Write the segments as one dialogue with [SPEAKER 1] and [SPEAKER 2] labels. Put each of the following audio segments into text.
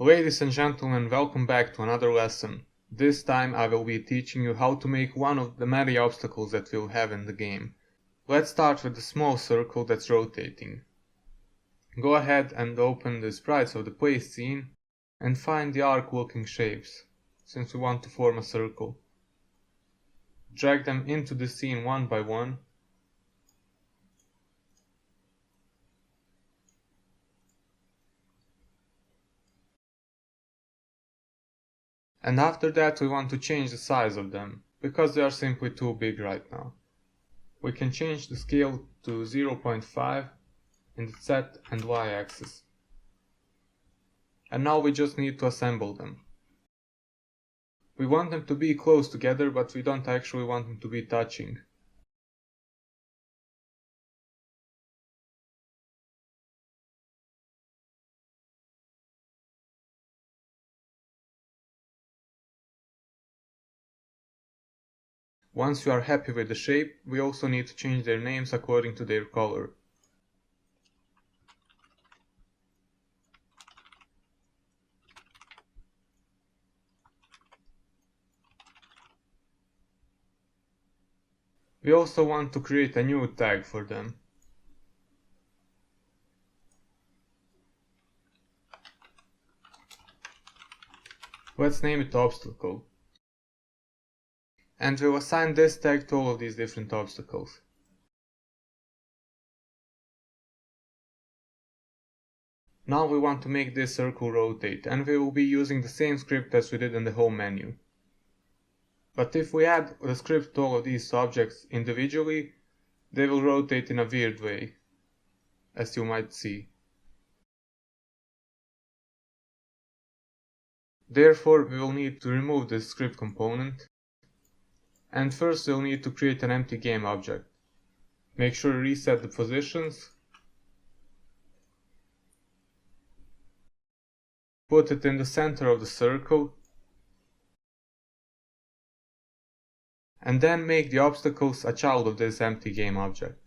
[SPEAKER 1] Ladies and gentlemen, welcome back to another lesson. This time I will be teaching you how to make one of the many obstacles that we'll have in the game. Let's start with the small circle that's rotating. Go ahead and open the sprites of the play scene and find the arc looking shapes, since we want to form a circle. Drag them into the scene one by one. And after that we want to change the size of them, because they are simply too big right now. We can change the scale to 0.5 in the Z and Y axis. And now we just need to assemble them. We want them to be close together, but we don't actually want them to be touching. Once you are happy with the shape, we also need to change their names according to their color. We also want to create a new tag for them. Let's name it obstacle. And we'll assign this tag to all of these different obstacles. Now we want to make this circle rotate, and we will be using the same script as we did in the home menu. But if we add the script to all of these objects individually, they will rotate in a weird way, as you might see. Therefore, we will need to remove this script component. And first we'll need to create an empty game object. Make sure to reset the positions. Put it in the center of the circle. And then make the obstacles a child of this empty game object.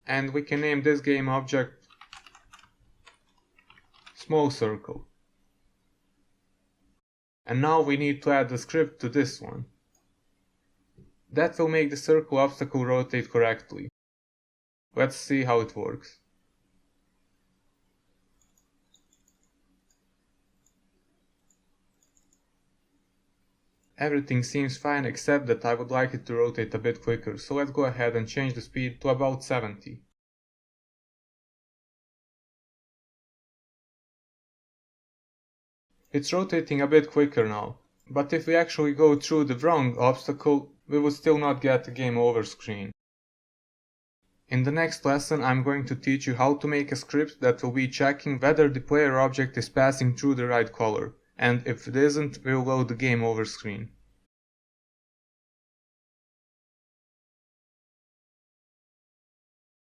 [SPEAKER 1] And we can name this game object small circle. And now we need to add the script to this one. That will make the circle obstacle rotate correctly. Let's see how it works. Everything seems fine except that I would like it to rotate a bit quicker, so let's go ahead and change the speed to about 70. It's rotating a bit quicker now, but if we actually go through the wrong obstacle, we would still not get a game over screen. In the next lesson I'm going to teach you how to make a script that will be checking whether the player object is passing through the right color, and if it isn't, we'll load the game over screen.